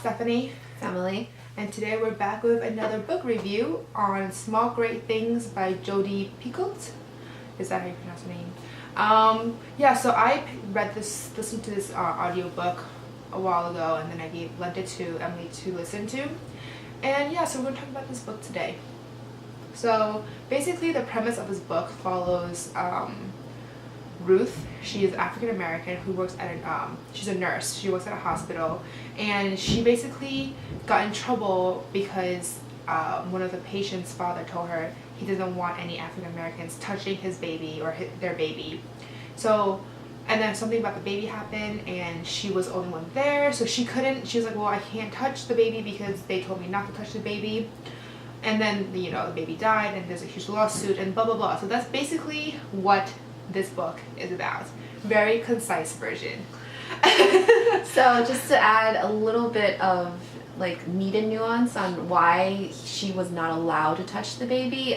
Stephanie. Emily. And today we're back with another book review on Small Great Things by JODI PICOULT. Is that how you pronounce her name? So I listened to this audiobook a while ago, and then I lent it to Emily to listen to. And yeah, so we're going to talk about this book today. So basically the premise of this book follows Ruth. She is African American who works at she's a nurse. She works at a hospital, and she basically got in trouble because one of the patient's father told her he doesn't want any African Americans touching his baby or their baby. So, and then something about the baby happened, and she was the only one there, so she was like, well, I can't touch the baby because they told me not to touch the baby. And then, the baby died, and there's a huge lawsuit, and blah, blah, blah. So that's basically what this book is about. Very concise version. So just to add a little bit of meat and nuance on why she was not allowed to touch the baby,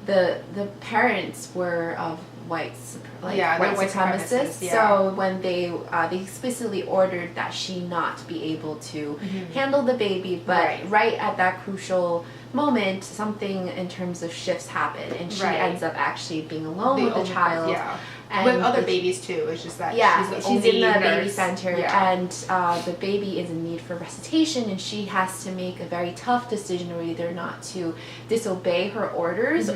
the parents were of white supremacists. Yeah. So when they explicitly ordered that she not be able to handle the baby, but right at that crucial moment, something in terms of shifts happen, and she ends up actually being alone with the child. And with other babies too. It's just that she's in the nurse. baby center, and the baby is in need for resuscitation, and she has to make a very tough decision whether or not to disobey her orders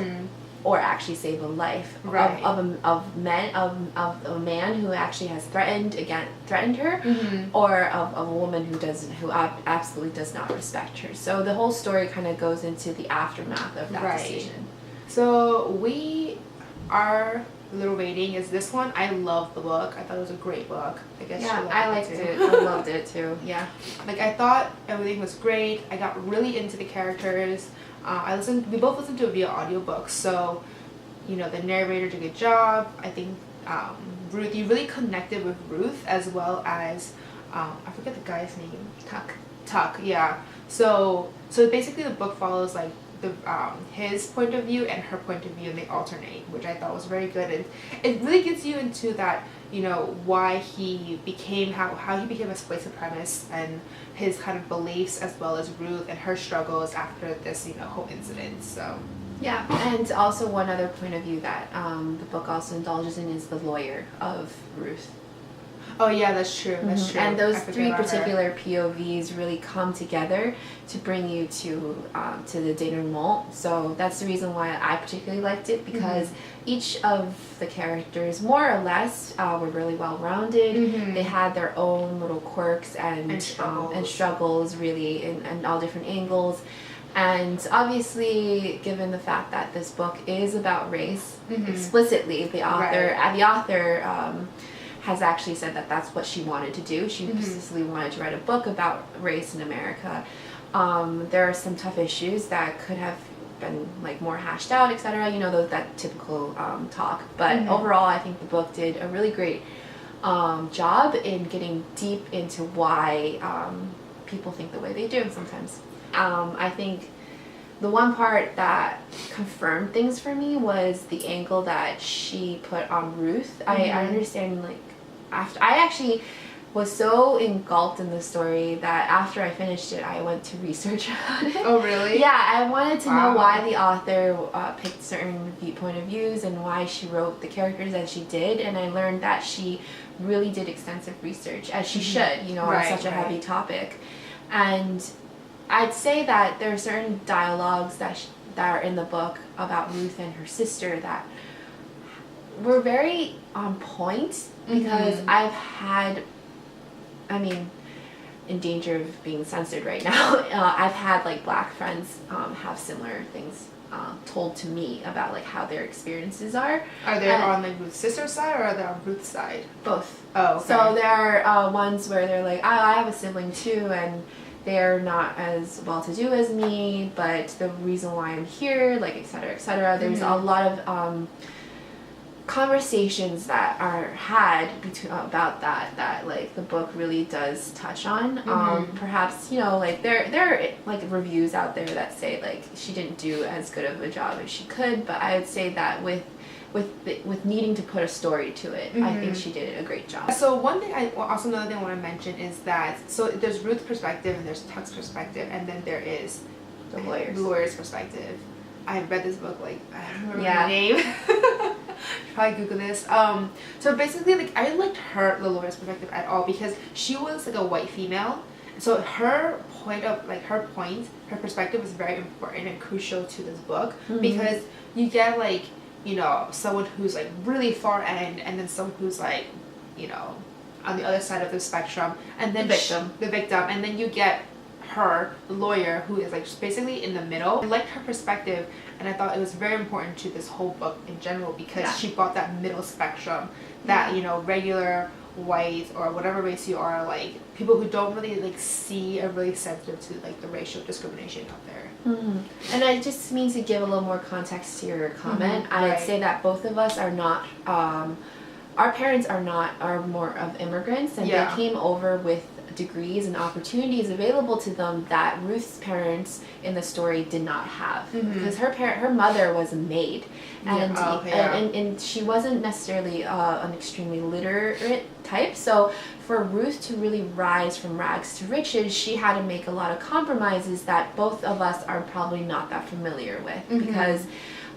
or actually save a life of a man who actually has threatened her, or of a woman who absolutely does not respect her. So the whole story kind of goes into the aftermath of that decision. So our little rating is this one. I love the book. I thought it was a great book. I guess I liked it. I loved it too. Yeah. I thought everything was great. I got really into the characters. We both listened to it via audiobook, so the narrator did a good job. I think Ruth, you really connected with Ruth, as well as I forget the guy's name. Tuck, yeah. So basically the book follows his point of view and her point of view, and they alternate, which I thought was very good. And it really gets you into that, why he became how he became a white supremacist, and his kind of beliefs, as well as Ruth and her struggles after this whole incident. So yeah. And also one other point of view that the book also indulges in is the lawyer of Ruth. Oh yeah, that's true. That's true. And those three particular POVs really come together to bring you to the denouement. So that's the reason why I particularly liked it, because each of the characters, more or less, were really well rounded. They had their own little quirks and struggles, really, in all different angles. And obviously, given the fact that this book is about race, explicitly, the author has actually said that that's what she wanted to do. She specifically wanted to write a book about race in America. There are some tough issues that could have been more hashed out, etc. That typical talk. But overall, I think the book did a really great job in getting deep into why people think the way they do sometimes. I think the one part that confirmed things for me was the angle that she put on Ruth. I understand, I actually was so engulfed in the story that after I finished it, I went to research about it. Oh, really? Yeah, I wanted to know why the author picked certain point of views and why she wrote the characters as she did, and I learned that she really did extensive research, as she should, on such a heavy topic. And I'd say that there are certain dialogues that are in the book about Ruth and her sister that were very on point, because I've had, in danger of being censored right now, I've had black friends have similar things told to me about how their experiences are. Are they on Ruth's sister's side, or are they on Ruth's side? Both. Oh, okay. So there are ones where they're I have a sibling too, and they're not as well-to-do as me, but the reason why I'm here, etc., etc. There's a lot of conversations that are had about that the book really does touch on. Perhaps there are reviews out there that say she didn't do as good of a job as she could, but I would say that with with needing to put a story to it. I think she did a great job. So another thing I want to mention is that, so there's Ruth's perspective and there's Tuck's perspective, and then there is The lawyer's perspective. I read this book, like, I don't remember the name. Probably Google this. So basically, like, I liked the lawyer's perspective at all because she was like a white female. So her perspective is very important and crucial to this book because you get like, you know, someone who's like really far end and then someone who's like, you know, on the other side of the spectrum, and then the victim, and then you get her, the lawyer, who is like basically in the middle. I liked her perspective, and I thought it was very important to this whole book in general because she brought that middle spectrum, that you know, regular white or whatever race you are, like people who don't really like see are really sensitive to like the racial discrimination out there. And I just mean to give a little more context to your comment. I'd say that both of us are not our parents are more of immigrants, and they came over with degrees and opportunities available to them that Ruth's parents in the story did not have, because her mother was a maid, and and she wasn't necessarily an extremely literate type. So for Ruth to really rise from rags to riches, she had to make a lot of compromises that both of us are probably not that familiar with, because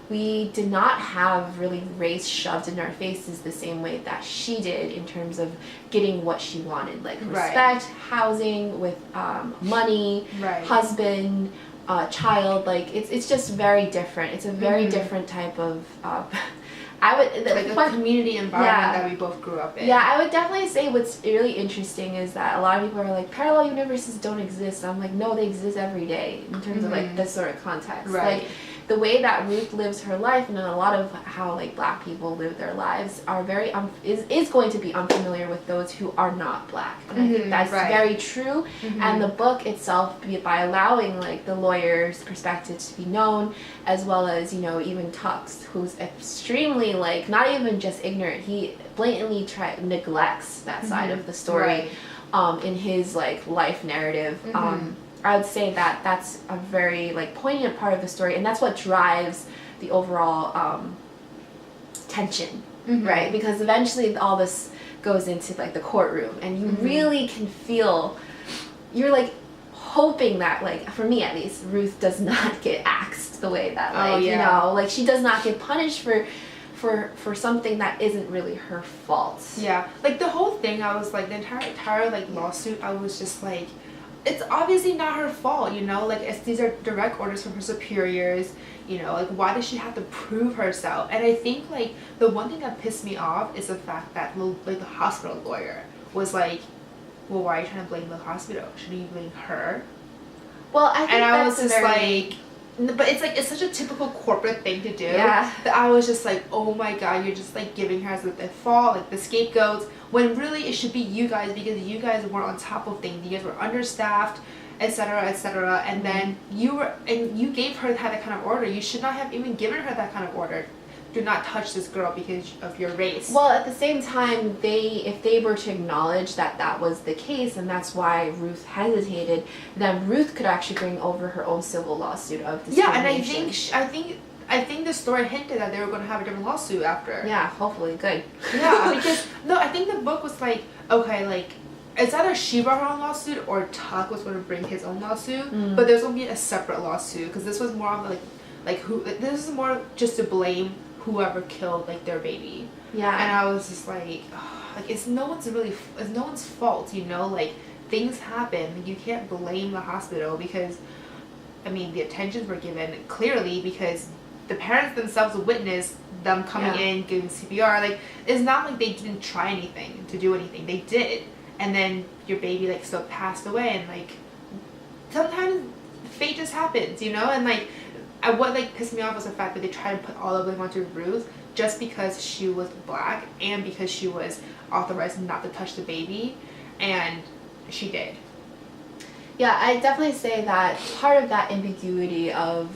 we did not have really race shoved in our faces the same way that she did in terms of getting what she wanted, like respect, housing, with money, husband, child. Like it's just very different. It's a very different type of like a community environment that we both grew up in. Yeah, I would definitely say what's really interesting is that a lot of people are like, parallel universes don't exist. I'm like, no, they exist every day in terms of like this sort of context. Like the way that Ruth lives her life, and a lot of how like Black people live their lives are very is going to be unfamiliar with those who are not Black, and I think that's very true. And the book itself, by allowing like the lawyer's perspective to be known, as well as, you know, even Tux, who's extremely like not even just ignorant, he blatantly neglects that side of the story in his like life narrative. I would say that that's a very like poignant part of the story, and that's what drives the overall tension, right? Because eventually all this goes into like the courtroom, and you really can feel, you're like hoping that, like for me at least, Ruth does not get axed the way that like you know, like she does not get punished for something that isn't really her fault. Yeah, like the whole thing, I was like, the entire like lawsuit, I was just like, it's obviously not her fault, you know, like these are direct orders from her superiors, you know, like why does she have to prove herself? And I think like the one thing that pissed me off is the fact that like the hospital lawyer was like, well, why are you trying to blame the hospital? Shouldn't you blame her? Well, I think and I was just like, but it's like, it's such a typical corporate thing to do that I was just like, oh my god, you're just like giving her as the fault, like the scapegoat, when really it should be you guys, because you guys weren't on top of things, you guys were understaffed, etc., and then you gave her that kind of order. You should not have even given her that kind of order. Do not touch this girl because of your race. Well, at the same time, if they were to acknowledge that that was the case, and that's why Ruth hesitated, then Ruth could actually bring over her own civil lawsuit of discrimination. Yeah, and I think the story hinted that they were going to have a different lawsuit after. Yeah, hopefully, good. Yeah, because no, I think the book was like, okay, like it's either she brought her own lawsuit or Tuck was going to bring his own lawsuit, but there's going to be a separate lawsuit because this was more of this is more just to blame whoever killed like their baby. Yeah. And I was just like, oh, like it's no one's fault, you know, like things happen. You can't blame the hospital because, I mean, the attentions were given clearly because the parents themselves witnessed them coming in, giving CPR. Like it's not like they didn't try anything to do anything. They did, and then your baby like still passed away, and like sometimes fate just happens, you know, and like. What like pissed me off was the fact that they tried to put all of them onto Ruth just because she was Black and because she was authorized not to touch the baby, and she did. Yeah, I definitely say that part of that ambiguity of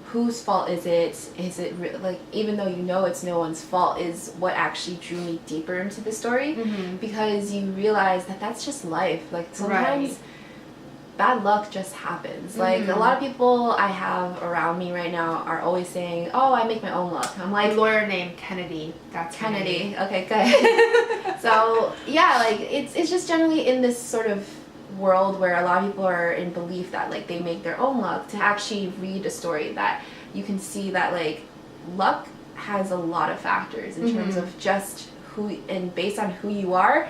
whose fault is it like, even though you know it's no one's fault, is what actually drew me deeper into the story, because you realize that that's just life. Like sometimes bad luck just happens. Like, a lot of people I have around me right now are always saying, oh, I make my own luck. I'm like, a lawyer named Kennedy. That's Kennedy. Okay, good. So yeah, like it's just generally in this sort of world where a lot of people are in belief that like they make their own luck. To actually read a story that you can see that like luck has a lot of factors in terms of just who, and based on who you are,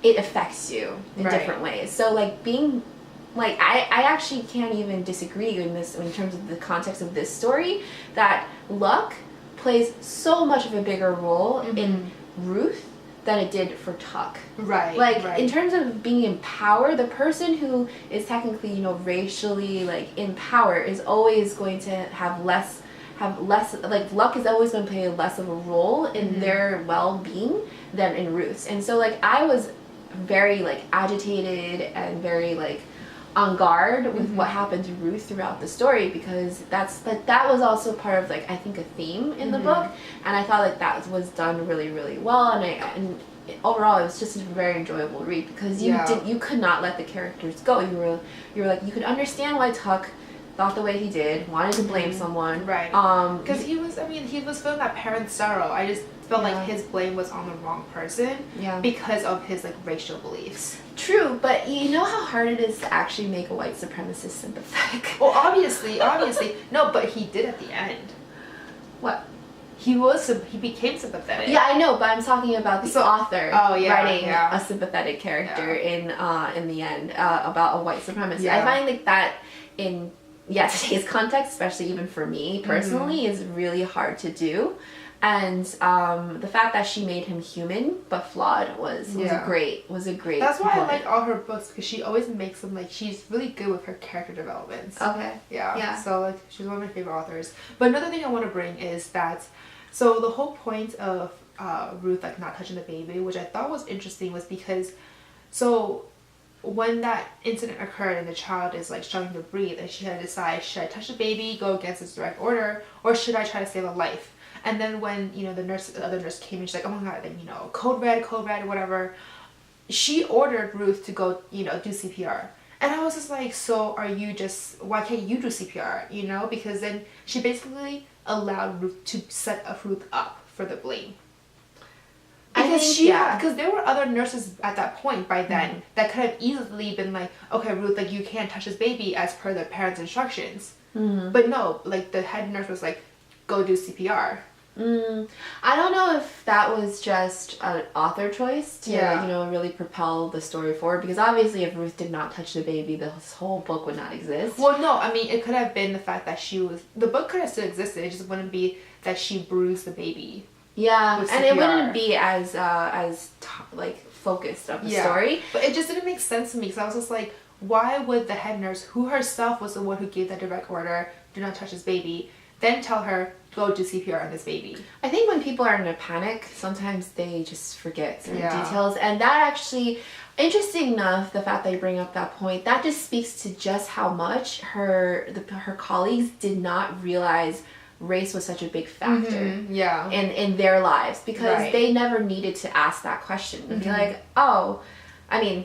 it affects you in different ways. So like being like I actually can't even disagree in this in terms of the context of this story, that luck plays so much of a bigger role in Ruth than it did for Tuck. Right. Like in terms of being in power, the person who is technically, you know, racially like in power is always going to have less like luck is always going to play less of a role in their well-being than in Ruth's. And so like I was very like agitated and very like on guard with what happened to Ruth throughout the story, because that was also part of like I think a theme in the book, and I thought like that was done really really well, and overall it was just a very enjoyable read because you could not let the characters go. You were like, you could understand why Tuck thought the way he did, wanted to blame someone, right? Because he was feeling that parent sorrow. I just felt like his blame was on the wrong person because of his like racial beliefs. True, but you know how hard it is to actually make a white supremacist sympathetic? Well, obviously. No, but he did at the end. What? He became sympathetic. Yeah, I know, but I'm talking about the author writing a sympathetic character in the end about a white supremacist. Yeah. I find like that in today's context, especially even for me personally, is really hard to do. And the fact that she made him human but flawed was a great That's why component. I like all her books, because she always makes them like, she's really good with her character developments. Okay. Yeah. So like she's one of my favorite authors. But another thing I want to bring is that, so the whole point of Ruth like not touching the baby, which I thought was interesting, was because when that incident occurred and the child is like struggling to breathe, and she had to decide, should I touch the baby, go against his direct order, or should I try to save a life? And then when, you know, the other nurse came and she's like, oh my god, like, you know, code red, whatever, she ordered Ruth to go, you know, do CPR. And I was just like, so why can't you do CPR, you know? Because then she basically allowed Ruth to set Ruth up for the blame. Because there were other nurses at that point by then that could have easily been like, okay, Ruth, like, you can't touch this baby as per the parents' instructions. But no, like, the head nurse was like, go do CPR. I don't know if that was just an author choice to, you know, really propel the story forward, because obviously if Ruth did not touch the baby, this whole book would not exist. Well, no, I mean, it could have been the fact that the book could have still existed, it just wouldn't be that she bruised the baby. Yeah, and it wouldn't be as like focused of the story. But it just didn't make sense to me, because I was just like, why would the head nurse, who herself was the one who gave that direct order, do not touch this baby, then tell her, go do CPR on this baby? I think when people are in a panic, sometimes they just forget certain details. And that actually, interesting enough, the fact that you bring up that point, that just speaks to just how much her colleagues did not realize race was such a big factor in their lives, because they never needed to ask that question and be like, oh, I mean,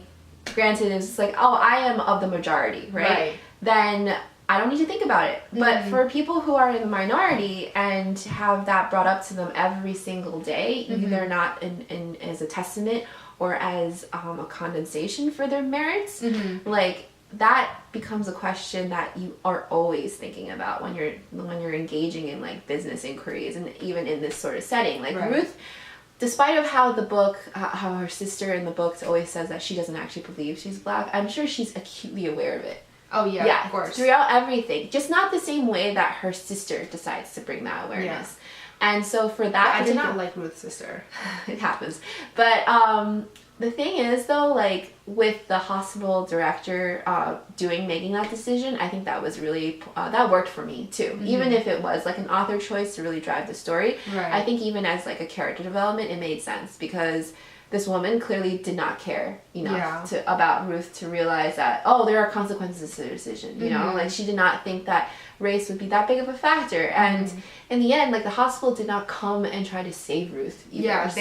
granted, it's like, oh, I am of the majority, right? Then I don't need to think about it. But for people who are in the minority and have that brought up to them every single day, either not in as a testament or as a condensation for their merits, like that becomes a question that you are always thinking about when you're engaging in like business inquiries, and even in this sort of setting. Like Ruth, despite of how her sister in the book always says that she doesn't actually believe she's black, I'm sure she's acutely aware of it. Oh yeah, of course. Throughout everything. Just not the same way that her sister decides to bring that awareness. And so for that, I did not like Ruth's sister. It happens. But the thing is though, like with the hospital director making that decision, I think that was really that worked for me too. Even if it was like an author choice to really drive the story, I think even as like a character development, it made sense, because this woman clearly did not care enough about Ruth to realize that, oh, there are consequences to their decision, you know? Like, she did not think that race would be that big of a factor. And in the end, like, the hospital did not come and try to save Ruth either.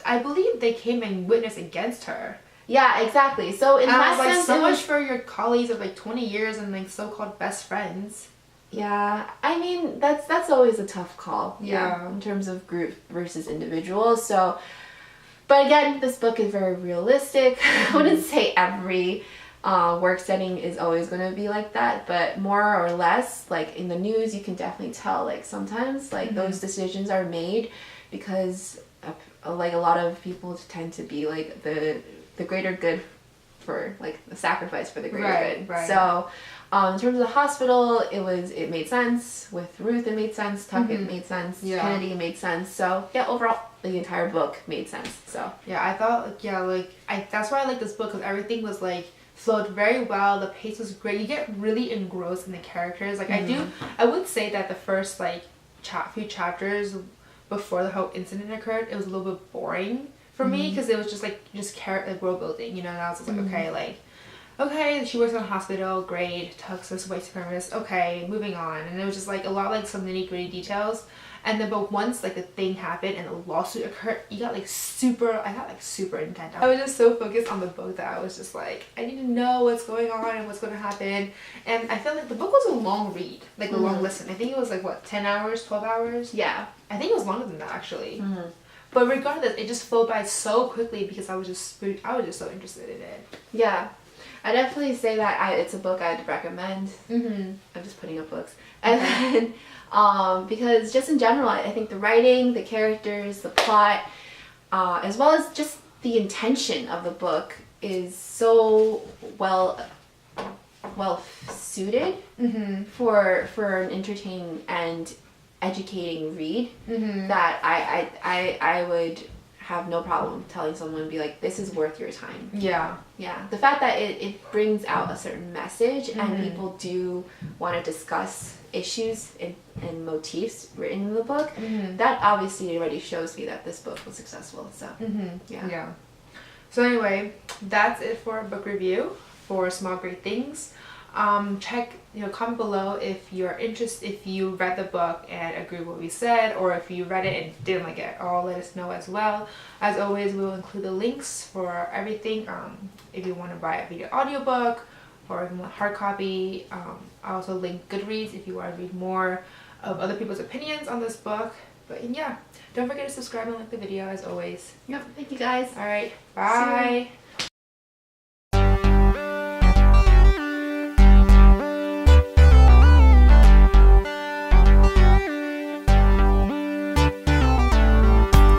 I believe they came and witnessed against her. Yeah, exactly. So in And I that was like, sense, so it much was, for your colleagues of like 20 years and like so-called best friends. yeah, I mean that's always a tough call. Yeah. In terms of group versus individual. So, but again, this book is very realistic. I wouldn't say every work setting is always going to be like that, but more or less, like in the news, you can definitely tell like sometimes like those decisions are made because like a lot of people tend to be like the greater good for like the sacrifice for the greater good. Right. So in terms of the hospital, it made sense. With Ruth, it made sense. Tuckett made sense. Yeah. Kennedy, it made sense. So yeah, overall, the entire book made sense. So Yeah, I thought that's why I like this book, because everything was like flowed very well. The pace was great. You get really engrossed in the characters. Like I would say that the first like few chapters before the whole incident occurred, it was a little bit boring for me, because it was just like world building, you know. And I was just like, okay, she works in a hospital, great. Tux is white supremacist, okay, moving on. And it was just like a lot of like some nitty gritty details. And then, but once like the thing happened and the lawsuit occurred, I got like super intent. I was just so focused on the book that I was just like, I need to know what's going on and what's going to happen. And I felt like the book was a long read, like a long listen. I think it was like what, 10 hours, 12 hours? yeah. I think it was longer than that actually. But regardless, it just flowed by so quickly because I was just so interested in it. Yeah. I definitely say that it's a book I'd recommend. I'm just putting up books. And then, because just in general, I think the writing, the characters, the plot, as well as just the intention of the book is so well suited for an entertaining and educating read that I would have no problem telling someone, be like, this is worth your time. Yeah. Yeah. The fact that it brings out a certain message and people do want to discuss issues and motifs written in the book, that obviously already shows me that this book was successful. So Yeah. So anyway, that's it for a book review for Small Great Things. Comment below if you're interested, if you read the book and agree with what we said, or if you read it and didn't like it at all, let us know as well. As always, we will include the links for everything. If you want to buy a video audiobook or if you want hard copy, I also link Goodreads if you want to read more of other people's opinions on this book. But yeah, don't forget to subscribe and like the video as always. Yep. Thank you guys. Alright, bye.